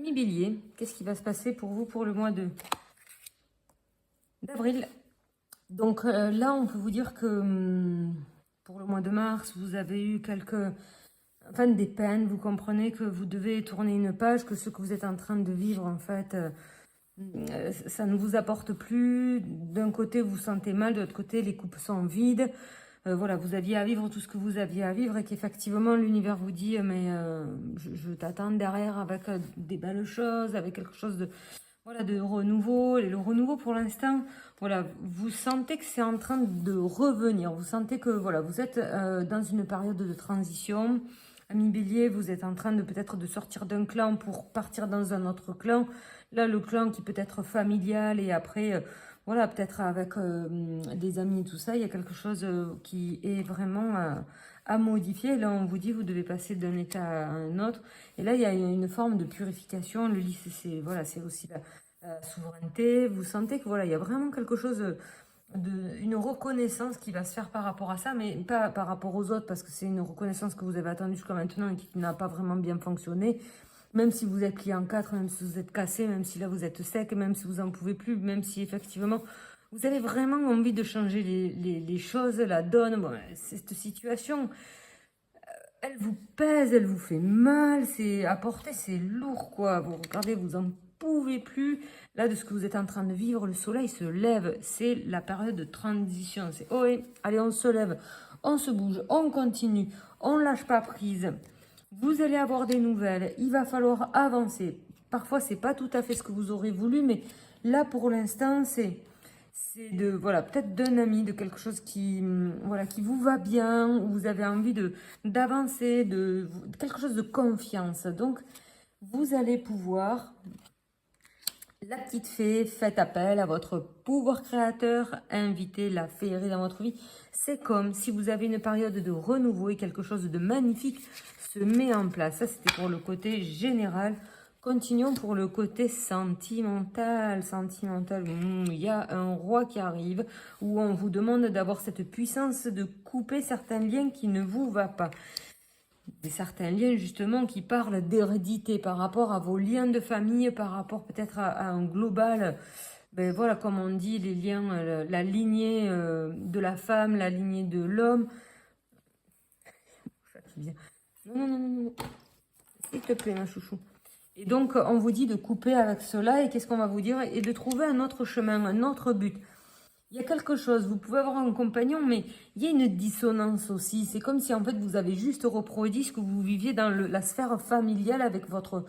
Amis Bélier, qu'est-ce qui va se passer pour vous pour le mois d'avril? Donc là, on peut vous dire que pour le mois de mars, vous avez eu des peines. Vous comprenez que vous devez tourner une page, que ce que vous êtes en train de vivre, en fait, ça ne vous apporte plus. D'un côté, vous vous sentez mal, de l'autre côté, les coupes sont vides. Voilà, vous aviez à vivre tout ce que vous aviez à vivre et qu'effectivement, l'univers vous dit, mais je t'attends derrière avec des belles choses, avec quelque chose de renouveau. Et le renouveau, pour l'instant, voilà, vous sentez que c'est en train de revenir. Vous sentez que, voilà, vous êtes dans une période de transition. Ami Bélier, vous êtes en train de peut-être de sortir d'un clan pour partir dans un autre clan. Là, le clan qui peut être familial et après, voilà, peut-être avec des amis et tout ça, il y a quelque chose qui est vraiment à modifier. Là, on vous dit, vous devez passer d'un état à un autre. Et là, il y a une forme de purification. Le lit, c'est aussi la souveraineté. Vous sentez que voilà, il y a vraiment quelque chose une reconnaissance qui va se faire par rapport à ça, mais pas par rapport aux autres, parce que c'est une reconnaissance que vous avez attendue jusqu'à maintenant et qui n'a pas vraiment bien fonctionné. Même si vous êtes plié en quatre, même si vous êtes cassé, même si là vous êtes sec, même si vous en pouvez plus, même si effectivement vous avez vraiment envie de changer les choses, la donne. Bon, cette situation, elle vous pèse, elle vous fait mal, c'est à porter, c'est lourd quoi. Vous regardez, vous en pouvez plus. Là, de ce que vous êtes en train de vivre, le soleil se lève. C'est la période de transition. C'est oh oui, allez, on se lève, on se bouge, on continue, on lâche pas prise. Vous allez avoir des nouvelles. Il va falloir avancer. Parfois, c'est pas tout à fait ce que vous aurez voulu, mais là, pour l'instant, c'est de voilà, peut-être d'un ami, de quelque chose qui voilà, qui vous va bien, où vous avez envie d'avancer, de quelque chose de confiance. Donc, vous allez pouvoir, la petite fée, faites appel à votre pouvoir créateur, invitez la féerie dans votre vie. C'est comme si vous avez une période de renouveau et quelque chose de magnifique se met en place. Ça, c'était pour le côté général. Continuons pour le côté sentimental. Sentimental, il y a un roi qui arrive où on vous demande d'avoir cette puissance de couper certains liens qui ne vous va pas. Certains liens justement qui parlent d'hérédité par rapport à vos liens de famille, par rapport peut-être à un global. Ben voilà, comme on dit, les liens, la lignée de la femme, la lignée de l'homme. Non, non, non, non, non. S'il te plaît, ma chouchou. Et donc, on vous dit de couper avec cela. Et qu'est-ce qu'on va vous dire? Et de trouver un autre chemin, un autre but. Il y a quelque chose, vous pouvez avoir un compagnon, mais il y a une dissonance aussi. C'est comme si en fait vous avez juste reproduit ce que vous viviez dans la sphère familiale avec votre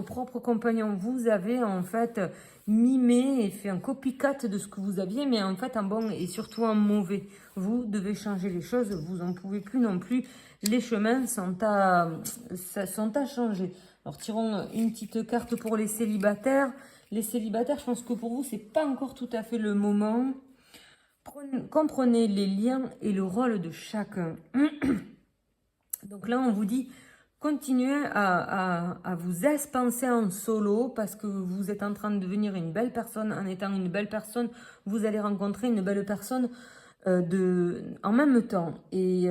propre compagnon. Vous avez en fait mimé et fait un copycat de ce que vous aviez, mais en fait en bon et surtout en mauvais. Vous devez changer les choses, vous n'en pouvez plus non plus. Les chemins sont à changer. Alors tirons une petite carte pour les célibataires. Les célibataires, je pense que pour vous, c'est pas encore tout à fait le moment. Comprenez les liens et le rôle de chacun. Donc là, on vous dit, continuez à vous expanser en solo parce que vous êtes en train de devenir une belle personne. En étant une belle personne, vous allez rencontrer une belle personne en même temps. Et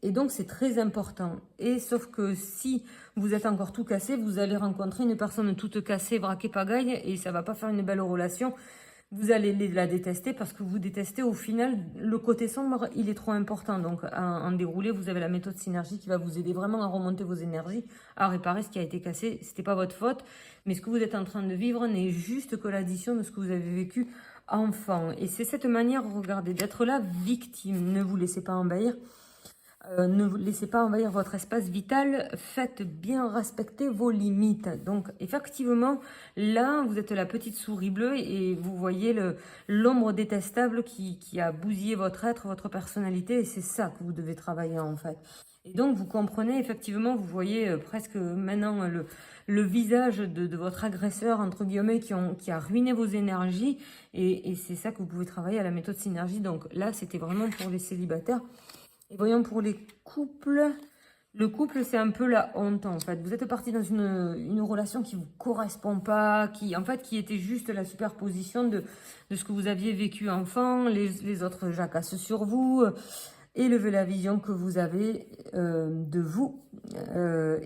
donc, c'est très important. Et sauf que si vous êtes encore tout cassé, vous allez rencontrer une personne toute cassée, braquée, pagaille, et ça va pas faire une belle relation. Vous allez la détester parce que vous détestez au final le côté sombre, il est trop important. Donc en déroulé, vous avez la méthode synergie qui va vous aider vraiment à remonter vos énergies, à réparer ce qui a été cassé. C'était pas votre faute, mais ce que vous êtes en train de vivre n'est juste que l'addition de ce que vous avez vécu enfant. Et c'est cette manière, regardez, d'être là victime. Ne vous laissez pas envahir. Ne vous laissez pas envahir votre espace vital, faites bien respecter vos limites. Donc effectivement, là, vous êtes la petite souris bleue et vous voyez l'ombre détestable qui a bousillé votre être, votre personnalité, et c'est ça que vous devez travailler en fait. Et donc vous comprenez, effectivement, vous voyez presque maintenant le visage de votre agresseur, entre guillemets, qui a ruiné vos énergies, et c'est ça que vous pouvez travailler à la méthode synergie. Donc là, c'était vraiment pour les célibataires. Et voyons pour les couples. Le couple, c'est un peu la honte, en fait. Vous êtes parti dans une relation qui ne vous correspond pas, qui était juste la superposition de ce que vous aviez vécu enfant. Les autres jacassent sur vous. Élevez la vision que vous avez de vous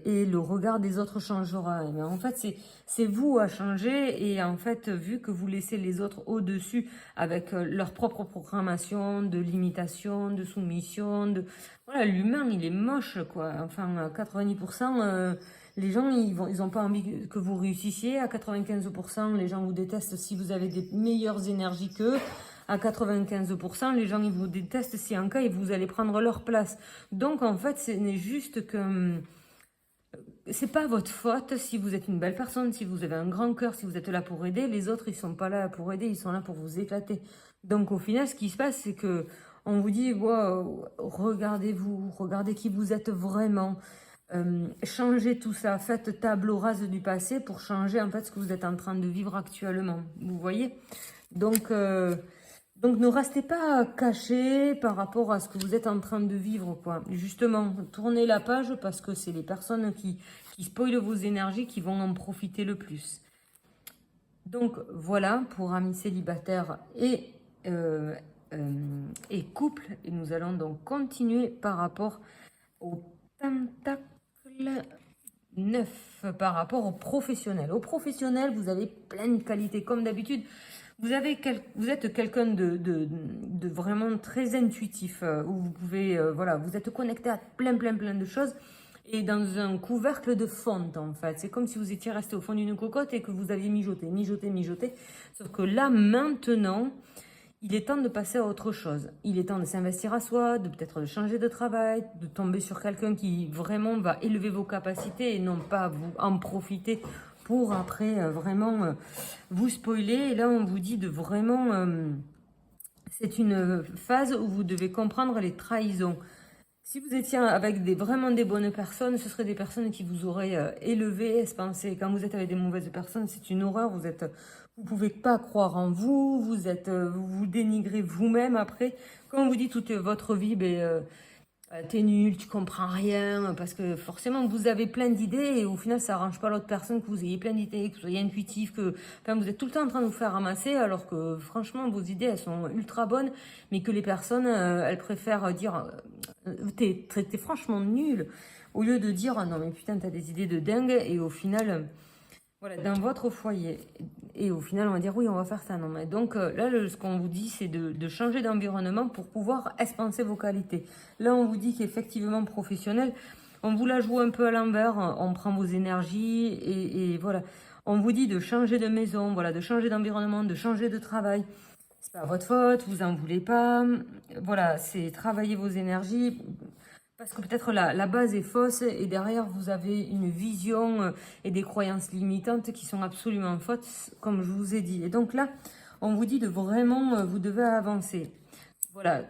et le regard des autres changera. Mais en fait, c'est vous à changer et en fait, vu que vous laissez les autres au-dessus avec leur propre programmation de limitation, de soumission, voilà, l'humain, il est moche, quoi. Enfin, à 90%, les gens, ils ont pas envie que vous réussissiez. À 95%, les gens vous détestent si vous avez des meilleures énergies qu'eux. À 95%, les gens, ils vous détestent si en cas, vous allez prendre leur place. Donc, en fait, ce n'est juste que c'est pas votre faute si vous êtes une belle personne, si vous avez un grand cœur, si vous êtes là pour aider. Les autres, ils sont pas là pour aider, ils sont là pour vous éclater. Donc, au final, ce qui se passe, c'est que on vous dit, wow, regardez-vous, regardez qui vous êtes vraiment. Changez tout ça, faites table rase du passé pour changer en fait ce que vous êtes en train de vivre actuellement. Vous voyez? Donc ne restez pas caché par rapport à ce que vous êtes en train de vivre, quoi. Justement, tournez la page parce que c'est les personnes qui spoilent vos énergies qui vont en profiter le plus. Donc voilà pour amis célibataires et couple. Et nous allons donc continuer par rapport au pentacle 9, par rapport au professionnel. Au professionnel, vous avez plein de qualités comme d'habitude. Vous êtes quelqu'un de vraiment très intuitif, où vous pouvez, voilà, vous êtes connecté à plein de choses et dans un couvercle de fonte en fait. C'est comme si vous étiez resté au fond d'une cocotte et que vous aviez mijoté. Sauf que là, maintenant, il est temps de passer à autre chose. Il est temps de s'investir à soi, de peut-être de changer de travail, de tomber sur quelqu'un qui vraiment va élever vos capacités et non pas vous en profiter pour après vraiment vous spoiler. Et là, on vous dit de vraiment... c'est une phase où vous devez comprendre les trahisons. Si vous étiez avec vraiment des bonnes personnes, ce seraient des personnes qui vous auraient élevé, expansé. Quand vous êtes avec des mauvaises personnes, c'est une horreur. Vous pouvez pas croire en vous. Vous vous dénigrez vous-même après. Quand on vous dit toute votre vie, t'es nul, tu comprends rien, parce que forcément vous avez plein d'idées et au final ça arrange pas l'autre personne que vous ayez plein d'idées, que vous soyez intuitif, enfin vous êtes tout le temps en train de vous faire ramasser alors que franchement vos idées elles sont ultra bonnes, mais que les personnes elles préfèrent dire t'es franchement nul au lieu de dire ah non mais putain t'as des idées de dingue et au final voilà, dans votre foyer. Et au final, on va dire, oui, on va faire ça. Non, mais donc là, ce qu'on vous dit, c'est de changer d'environnement pour pouvoir expanser vos qualités. Là, on vous dit qu'effectivement, professionnel, on vous la joue un peu à l'envers, on prend vos énergies et voilà. On vous dit de changer de maison, voilà, de changer d'environnement, de changer de travail. C'est pas votre faute, vous en voulez pas. Voilà, c'est travailler vos énergies. Parce que peut-être la base est fausse et derrière vous avez une vision et des croyances limitantes qui sont absolument fausses, comme je vous ai dit. Et donc là, on vous dit de vraiment, vous devez avancer. Voilà,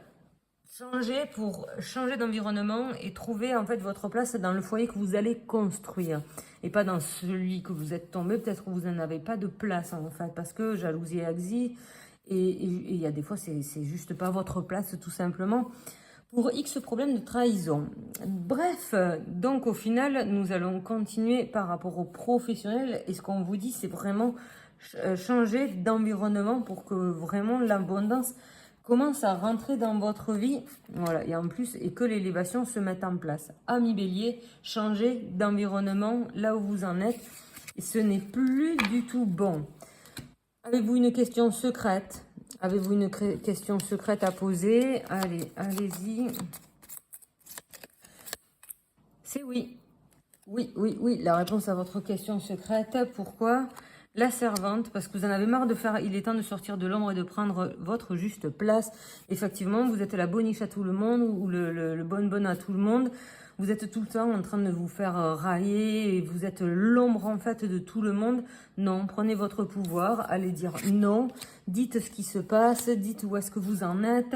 changer pour changer d'environnement et trouver en fait votre place dans le foyer que vous allez construire. Et pas dans celui que vous êtes tombé, peut-être que vous n'en avez pas de place en fait, parce que jalousie existe et il y a des fois c'est juste pas votre place tout simplement. Pour X problème de trahison. Bref, donc au final, nous allons continuer par rapport aux professionnels. Et ce qu'on vous dit, c'est vraiment changer d'environnement pour que vraiment l'abondance commence à rentrer dans votre vie. Voilà, et en plus, et que l'élévation se mette en place. Amis Bélier, changez d'environnement là où vous en êtes. Et ce n'est plus du tout bon. Avez-vous une question secrète ? Avez-vous une question secrète à poser? Allez, allez-y. C'est oui. Oui. La réponse à votre question secrète. Pourquoi? La servante, parce que vous en avez marre de faire... Il est temps de sortir de l'ombre et de prendre votre juste place. Effectivement, vous êtes la boniche à tout le monde ou le bonne à tout le monde. Vous êtes tout le temps en train de vous faire railler et vous êtes l'ombre en fait de tout le monde. Non, prenez votre pouvoir, allez dire non, dites ce qui se passe, dites où est-ce que vous en êtes.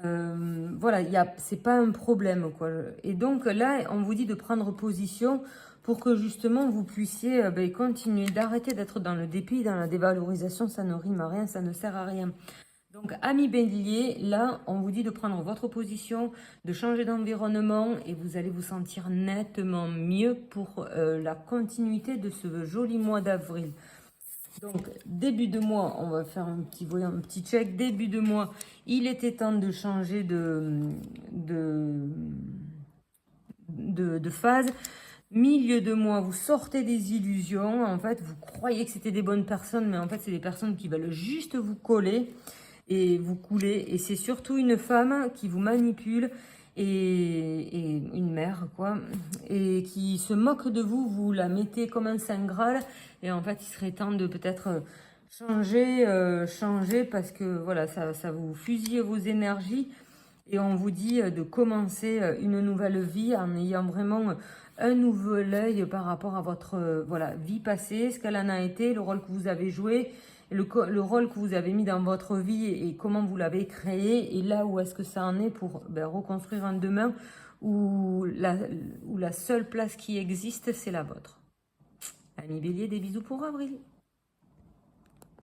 Voilà, c'est pas un problème quoi. Et donc là, on vous dit de prendre position pour que justement vous puissiez continuer, d'arrêter d'être dans le dépit, dans la dévalorisation, ça ne rime à rien, ça ne sert à rien. Donc, amis Bélier, là, on vous dit de prendre votre position, de changer d'environnement et vous allez vous sentir nettement mieux pour la continuité de ce joli mois d'avril. Donc, début de mois, on va faire un petit voyant, un petit check. Début de mois, il était temps de changer de phase. Milieu de mois, vous sortez des illusions. En fait, vous croyez que c'était des bonnes personnes, mais en fait, c'est des personnes qui veulent juste vous coller et vous couler. Et c'est surtout une femme qui vous manipule et une mère, quoi, et qui se moque de vous. Vous la mettez comme un saint graal. Et en fait, il serait temps de peut-être changer parce que voilà, ça vous fusille vos énergies. Et on vous dit de commencer une nouvelle vie en ayant vraiment un nouvel œil par rapport à votre voilà, vie passée, ce qu'elle en a été, le rôle que vous avez joué, le rôle que vous avez mis dans votre vie et comment vous l'avez créé, et là où est-ce que ça en est pour reconstruire un demain où la seule place qui existe, c'est la vôtre. Amis Bélier, des bisous pour avril.